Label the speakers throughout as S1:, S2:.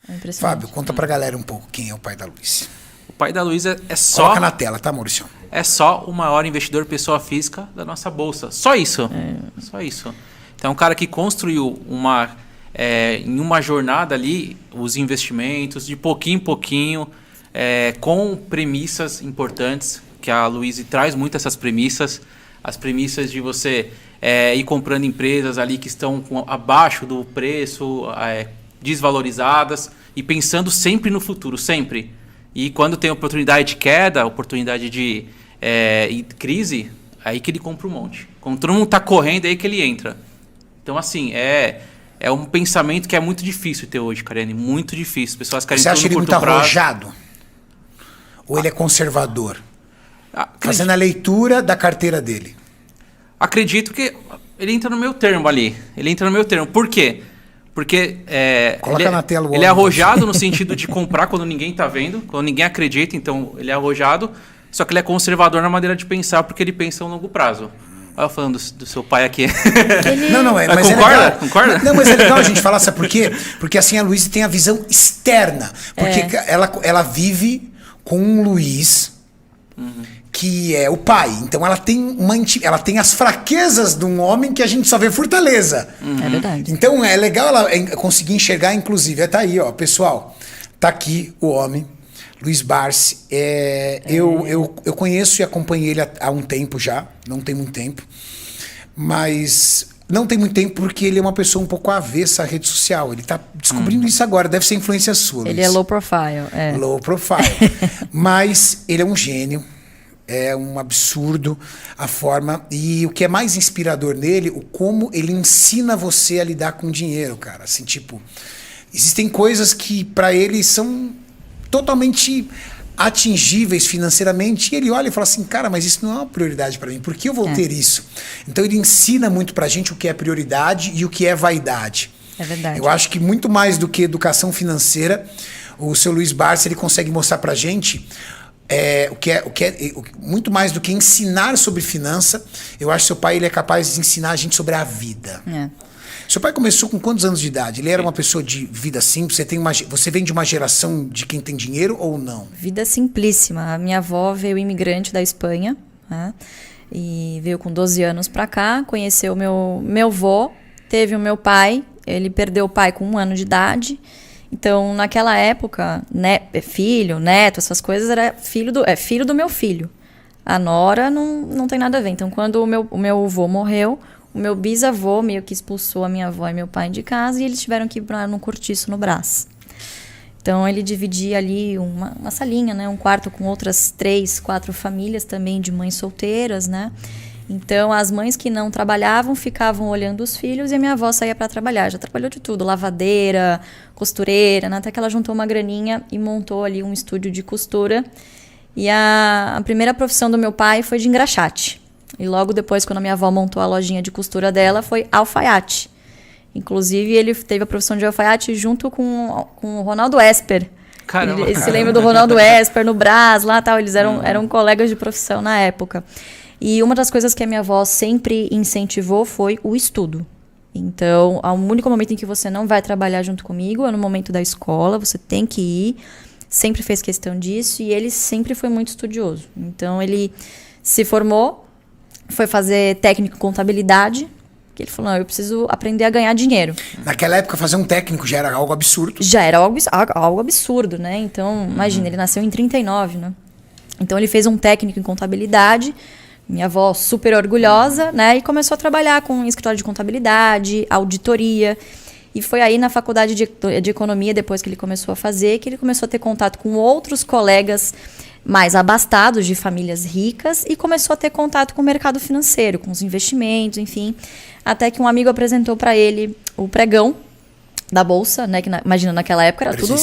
S1: É impressionante.
S2: Fábio, conta pra galera um pouco quem é o pai da Luiz.
S3: O pai da Luiz é só...
S2: Coloca na tela, tá, Maurício?
S3: É só o maior investidor pessoa física da nossa bolsa. Só isso. Só isso. Então, é um cara que construiu em uma jornada ali os investimentos, de pouquinho em pouquinho, com premissas importantes, que a Luiz traz muito essas premissas. As premissas de você ir comprando empresas ali que estão abaixo do preço, desvalorizadas, e pensando sempre no futuro, sempre. E quando tem oportunidade de queda, oportunidade de crise, aí que ele compra um monte. Quando todo mundo está correndo, é aí que ele entra. Então, assim, é um pensamento que é muito difícil ter hoje, Kariane. Muito difícil. As pessoas querem
S2: Você acha
S3: tudo
S2: ele
S3: no
S2: muito
S3: curto prazo.
S2: arrojado? Ou ele é conservador? Fazendo a leitura da carteira dele.
S3: Acredito que ele entra no meu termo ali. Ele entra no meu termo. Por quê? Porque
S2: Coloca na tela o
S3: ele é
S2: ônibus.
S3: arrojado no sentido de comprar quando ninguém está vendo, quando ninguém acredita, então ele é arrojado, só que ele é conservador na maneira de pensar, porque ele pensa a longo prazo. Olha eu falando do seu pai aqui.
S2: Não, mas
S3: concorda?
S2: é legal.
S3: Concorda?
S2: Não, mas é legal a gente falar, sabe por quê? Porque assim a Luiz tem a visão externa. Porque ela vive com um Luiz... que é o pai. Então ela tem as fraquezas de um homem que a gente só vê fortaleza.
S1: É verdade.
S2: Então é legal ela conseguir enxergar, inclusive. Tá aí, ó, pessoal. Tá aqui o homem, Luiz Barsi. Eu conheço e acompanhei ele há um tempo já. Não tem muito tempo. Mas não tem muito tempo porque ele é uma pessoa um pouco avessa à rede social. Ele tá descobrindo isso agora. Deve ser influência sua, Luiz.
S1: Ele é low profile.
S2: Low profile. Mas ele é um gênio. É um absurdo a forma. E o que é mais inspirador nele, como ele ensina você a lidar com dinheiro, cara. Assim, tipo, existem coisas que para ele são totalmente atingíveis financeiramente. E ele olha e fala assim, cara, mas isso não é uma prioridade para mim. Por que eu vou ter isso? Então ele ensina muito pra gente o que é prioridade e o que é vaidade.
S1: É verdade.
S2: Eu acho que muito mais do que educação financeira, o seu Luiz Barsi, ele consegue mostrar pra gente... muito mais do que ensinar sobre finança, eu acho que seu pai ele é capaz de ensinar a gente sobre a vida. Seu pai começou com quantos anos de idade? Ele era uma pessoa de vida simples? Você vem de uma geração de quem tem dinheiro ou não?
S1: Vida simplíssima. A minha avó veio imigrante da Espanha, né? E veio com 12 anos pra cá, conheceu meu avô, teve o meu pai, ele perdeu o pai com 1 ano de idade. Então, naquela época, filho, neto, essas coisas, era filho do meu filho. A nora não tem nada a ver. Então, quando o meu avô morreu, o meu bisavô meio que expulsou a minha avó e meu pai de casa e eles tiveram que ir para um cortiço no Brás. Então, ele dividia ali uma salinha, né, um quarto com outras 3, 4 famílias também de mães solteiras, né? Então, as mães que não trabalhavam ficavam olhando os filhos e a minha avó saía para trabalhar. Já trabalhou de tudo, lavadeira, costureira, né? Até que ela juntou uma graninha e montou ali um estúdio de costura. E a primeira profissão do meu pai foi de engraxate. E logo depois, quando a minha avó montou a lojinha de costura dela, foi alfaiate. Inclusive, ele teve a profissão de alfaiate junto com o Ronaldo Esper.
S3: Caramba.
S1: Ele se lembra do Ronaldo Esper no Brás, lá tal. Eles eram colegas de profissão na época. E uma das coisas que a minha avó sempre incentivou foi o estudo. Então, o único momento em que você não vai trabalhar junto comigo é no momento da escola, você tem que ir. Sempre fez questão disso e ele sempre foi muito estudioso. Então, ele se formou, foi fazer técnico em contabilidade, que ele falou, não, eu preciso aprender a ganhar dinheiro.
S2: Naquela época, fazer um técnico já era algo absurdo.
S1: Já era algo absurdo, né? Então, imagina, ele nasceu em 39, né? Então, ele fez um técnico em contabilidade. Minha avó super orgulhosa, né? E começou a trabalhar com escritório de contabilidade, auditoria. E foi aí na faculdade de economia, depois que ele começou a fazer, que ele começou a ter contato com outros colegas mais abastados, de famílias ricas, e começou a ter contato com o mercado financeiro, com os investimentos, enfim. Até que um amigo apresentou para ele o pregão da bolsa, né? Que imagina, naquela época era tudo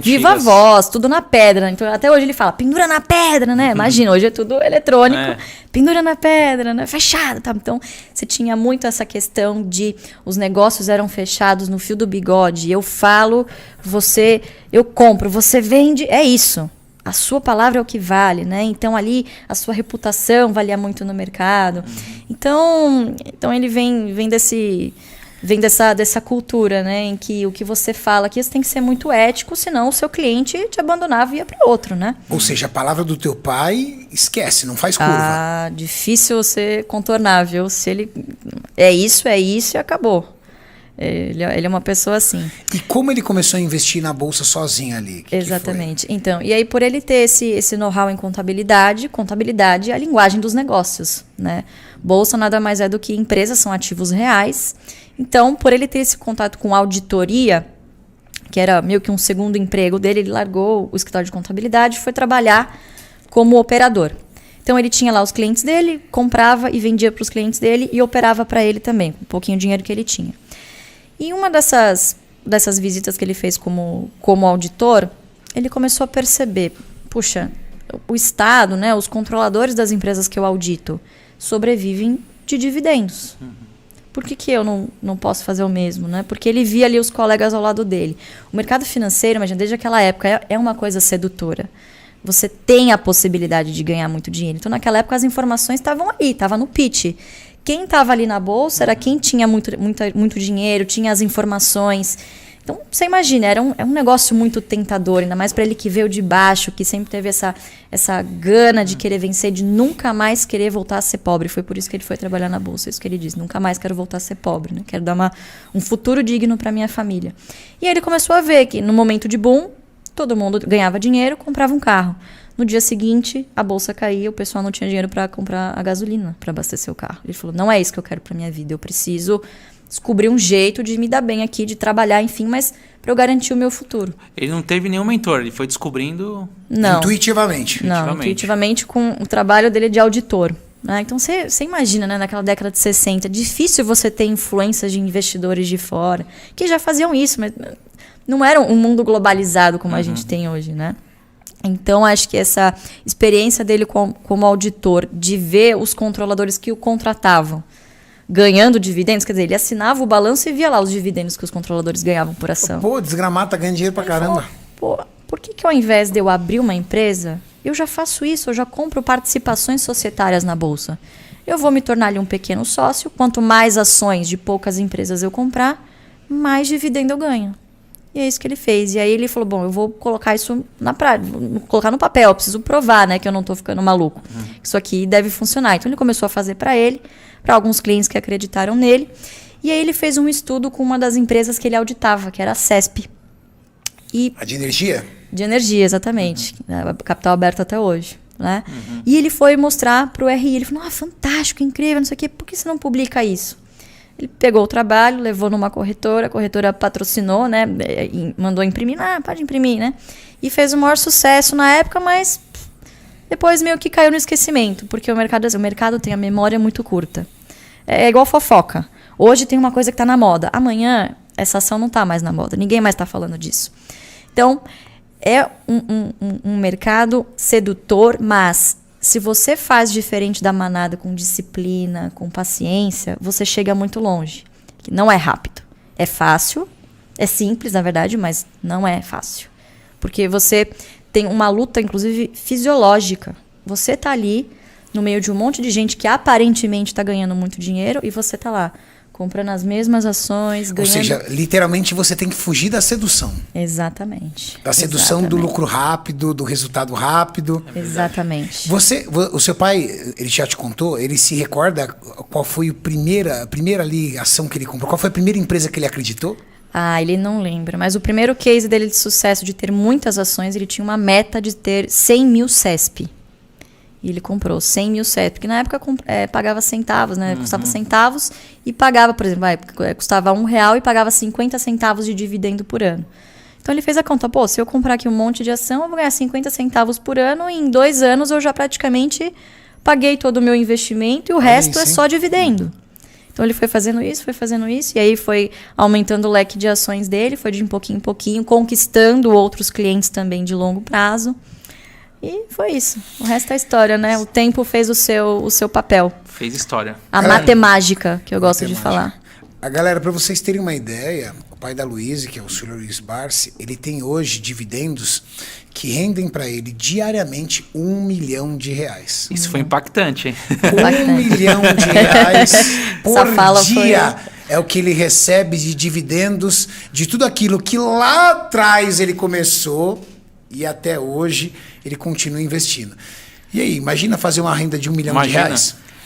S1: viva voz, tudo na pedra. Então, até hoje ele fala, pendura na pedra, né? Imagina, hoje é tudo eletrônico. Pendura na pedra, né? Fechado, tá? Então, você tinha muito essa questão de os negócios eram fechados no fio do bigode. Eu falo, eu compro, você vende, é isso. A sua palavra é o que vale, né? Então, ali, a sua reputação valia muito no mercado. Então ele vem vem dessa cultura, né? Em que o que você fala aqui, você tem que ser muito ético, senão o seu cliente te abandonava e ia para outro, né?
S2: Ou seja, a palavra do teu pai, esquece, não faz curva.
S1: Ah, difícil você contornar, viu? Se ele é isso e acabou. Ele é uma pessoa assim.
S2: E como ele começou a investir na bolsa sozinho ali?
S1: Exatamente. Então, e aí por ele ter esse know-how em contabilidade é a linguagem dos negócios, né? Bolsa nada mais é do que empresas, são ativos reais. Então, por ele ter esse contato com auditoria, que era meio que um segundo emprego dele, ele largou o escritório de contabilidade e foi trabalhar como operador. Então, ele tinha lá os clientes dele, comprava e vendia para os clientes dele e operava para ele também, com um pouquinho de dinheiro que ele tinha. E uma dessas visitas que ele fez como auditor, ele começou a perceber, puxa, o Estado, né, os controladores das empresas que eu audito, sobrevivem de dividendos. Por que eu não posso fazer o mesmo? Né? Porque ele via ali os colegas ao lado dele. O mercado financeiro, imagina, desde aquela época, é uma coisa sedutora. Você tem a possibilidade de ganhar muito dinheiro. Então, naquela época, as informações estavam aí, estava no pitch. Quem estava ali na bolsa era quem tinha muito dinheiro, tinha as informações. Então, você imagina, é um negócio muito tentador, ainda mais para ele que veio de baixo, que sempre teve essa gana de querer vencer, de nunca mais querer voltar a ser pobre. Foi por isso que ele foi trabalhar na bolsa, isso que ele disse. Nunca mais quero voltar a ser pobre, né? Quero dar um futuro digno para minha família. E aí ele começou a ver que no momento de boom, todo mundo ganhava dinheiro, comprava um carro. No dia seguinte, a bolsa caía, o pessoal não tinha dinheiro para comprar a gasolina, para abastecer o carro. Ele falou, não é isso que eu quero para minha vida, eu preciso descobrir um jeito de me dar bem aqui, de trabalhar, enfim, mas para eu garantir o meu futuro.
S3: Ele não teve nenhum mentor, ele foi descobrindo...
S1: Não.
S2: Intuitivamente.
S1: Não, intuitivamente com o trabalho dele de auditor. Né? Então, você imagina, né, naquela década de 60, difícil você ter influências de investidores de fora, que já faziam isso, mas não era um mundo globalizado como a gente tem hoje, né? Então, acho que essa experiência dele como auditor, de ver os controladores que o contratavam ganhando dividendos, quer dizer, ele assinava o balanço e via lá os dividendos que os controladores ganhavam por ação.
S2: Pô, desgramado, tá ganhando dinheiro pra caramba.
S1: Pô, por que ao invés de eu abrir uma empresa, eu já faço isso, eu já compro participações societárias na bolsa. Eu vou me tornar ali um pequeno sócio, quanto mais ações de poucas empresas eu comprar, mais dividendo eu ganho. E é isso que ele fez. E aí ele falou, bom, eu vou colocar isso na prática, vou colocar no papel, eu preciso provar, né, que eu não estou ficando maluco. Isso aqui deve funcionar. Então ele começou a fazer para ele, para alguns clientes que acreditaram nele. E aí ele fez um estudo com uma das empresas que ele auditava, que era a CESP.
S2: A de energia?
S1: De energia, exatamente. Capital aberto até hoje. Né? E ele foi mostrar para o RI. Ele falou, fantástico, incrível, não sei o quê. Por que você não publica isso? Ele pegou o trabalho, levou numa corretora, a corretora patrocinou, né? Mandou imprimir, pode imprimir, né? E fez o maior sucesso na época, mas depois meio que caiu no esquecimento, porque o mercado tem a memória muito curta. É igual fofoca. Hoje tem uma coisa que está na moda, amanhã essa ação não está mais na moda, ninguém mais está falando disso. Então, é um mercado sedutor, mas se você faz diferente da manada, com disciplina, com paciência, você chega muito longe. Não é rápido. É fácil, é simples, na verdade, mas não é fácil. Porque você tem uma luta, inclusive, fisiológica. Você está ali, no meio de um monte de gente que aparentemente está ganhando muito dinheiro, e você está lá, comprando as mesmas ações, ganhando...
S2: Ou seja, literalmente você tem que fugir da sedução.
S1: Exatamente.
S2: Da sedução do lucro rápido, do resultado rápido.
S1: Exatamente.
S2: O seu pai, ele já te contou, ele se recorda qual foi a primeira ali ação que ele comprou? Qual foi a primeira empresa que ele acreditou?
S1: Ele não lembra. Mas o primeiro case dele de sucesso, de ter muitas ações, ele tinha uma meta de ter 100 mil CESP. E ele comprou 100 mil CESP, porque na época pagava centavos, né? Custava centavos e pagava, por exemplo, custava R$1 e pagava 50 centavos de dividendo por ano. Então ele fez a conta, se eu comprar aqui um monte de ação, eu vou ganhar 50 centavos por ano e em 2 anos eu já praticamente paguei todo o meu investimento e o resto é só dividendo. Então ele foi fazendo isso, e aí foi aumentando o leque de ações dele, foi de pouquinho em pouquinho, conquistando outros clientes também de longo prazo. E foi isso. O resto é história, né? O tempo fez o seu papel.
S3: Fez história.
S1: A matemática, que eu gosto de falar.
S2: A galera, para vocês terem uma ideia, pai da Luísa, que é o Sr. Luiz Barsi, ele tem hoje dividendos que rendem para ele diariamente R$1 milhão.
S3: Isso foi impactante, hein?
S2: R$1 milhão por
S1: Essa fala
S2: dia é o que ele recebe de dividendos de tudo aquilo que lá atrás ele começou e até hoje ele continua investindo. E aí, imagina fazer uma renda de R$1 milhão.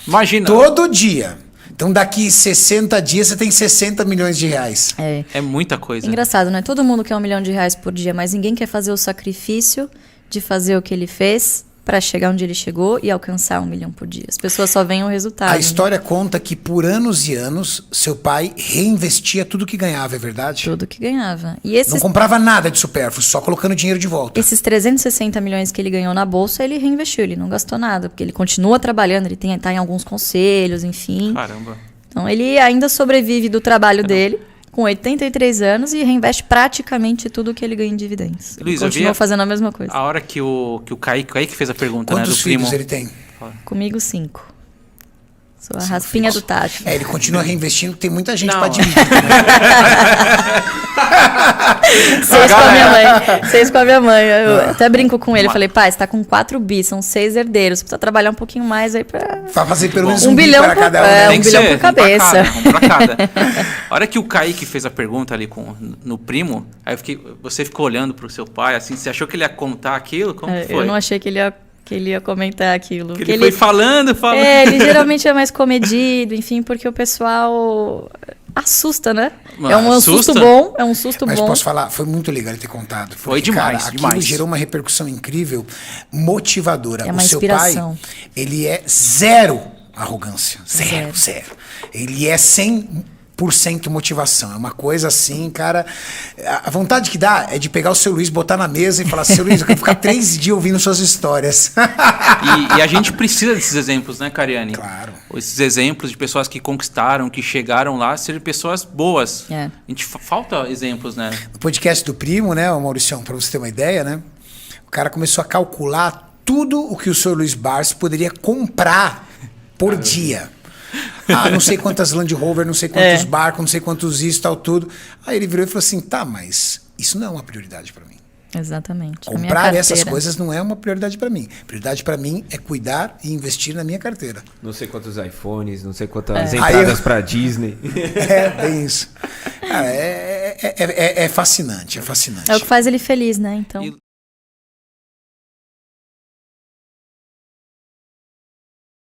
S3: Imagina.
S2: Todo dia. Então, daqui 60 dias, você tem 60 milhões de reais.
S3: É muita coisa.
S1: Engraçado, não é todo mundo quer R$1 milhão por dia, mas ninguém quer fazer o sacrifício de fazer o que ele fez para chegar onde ele chegou e alcançar R$1 milhão por dia. As pessoas só veem o resultado.
S2: A história conta que por anos e anos, seu pai reinvestia tudo que ganhava, é verdade?
S1: Tudo que ganhava. E esses,
S2: Não comprava nada de supérfluo, só colocando dinheiro de volta.
S1: esses 360 milhões que ele ganhou na bolsa, ele reinvestiu, ele não gastou nada, porque ele continua trabalhando, ele tá em alguns conselhos, enfim.
S3: Caramba.
S1: Então ele ainda sobrevive do trabalho dele, com 83 anos, e reinveste praticamente tudo que ele ganha em dividendos. Ele
S3: Luiz,
S1: continua fazendo a mesma coisa.
S3: A hora que o Kaique fez a pergunta,
S2: Quantos
S3: né, do
S2: filhos
S3: primo.
S2: ele tem?
S1: Comigo, 5. Sou a raspinha do tacho.
S2: Ele continua reinvestindo, tem muita gente
S3: Não.
S2: para dividir.
S1: 6 com a minha mãe. 6 com a minha mãe. Eu até brinco com ele. Falei, pai, você tá com 4 bi, são 6 herdeiros. Você precisa trabalhar um pouquinho mais aí pra...
S2: Para fazer pelo menos
S1: Um
S2: um bi
S1: bilhão
S2: para
S1: por-
S2: cada um.
S1: é,
S2: né?
S3: Tem
S1: um
S3: que
S1: bilhão
S3: ser,
S1: por cabeça.
S3: Um pra cada. A hora que o Kaique fez a pergunta ali no primo, aí você ficou olhando pro seu pai, assim, você achou que ele ia contar aquilo? Como que foi?
S1: Eu não achei que ele ia comentar aquilo.
S3: Que ele foi falando.
S1: Ele geralmente é mais comedido, enfim, porque o pessoal assusta, né? É um
S3: Assusta?
S1: susto bom, é um susto
S2: Mas
S1: bom.
S2: posso falar, foi muito legal ele ter contado. Porque,
S3: Foi demais,
S2: cara, aquilo
S3: demais.
S2: gerou uma repercussão incrível, motivadora.
S1: É uma
S2: o seu
S1: inspiração.
S2: pai, ele é zero arrogância. Zero. Ele é 100% motivação. É uma coisa assim, cara. A vontade que dá é de pegar o seu Luiz, botar na mesa e falar: seu Luiz, eu quero ficar 3 dias ouvindo suas histórias.
S3: E a gente precisa desses exemplos, né, Cariane?
S2: Claro.
S3: Esses exemplos de pessoas que conquistaram, que chegaram lá, serem pessoas boas.
S1: É.
S3: A gente falta exemplos, né?
S2: No podcast do primo, né, o Mauricião, para você ter uma ideia, né? O cara começou a calcular tudo o que o senhor Luiz Barsi poderia comprar por dia. Não sei quantas Land Rover, não sei quantos barcos, não sei quantos isso, tal, tudo. Aí ele virou e falou assim, tá, mas isso não é uma prioridade para mim.
S1: Exatamente. A minha
S2: Comprar
S1: carteira.
S2: essas coisas não é uma prioridade para mim. Prioridade para mim é cuidar e investir na minha carteira.
S4: Não sei quantos iPhones, não sei quantas
S2: Aí
S4: entradas
S2: eu-
S4: pra Disney.
S2: É, bem isso. Cara, é fascinante, é fascinante.
S1: É o que faz ele feliz, né? Então.
S3: E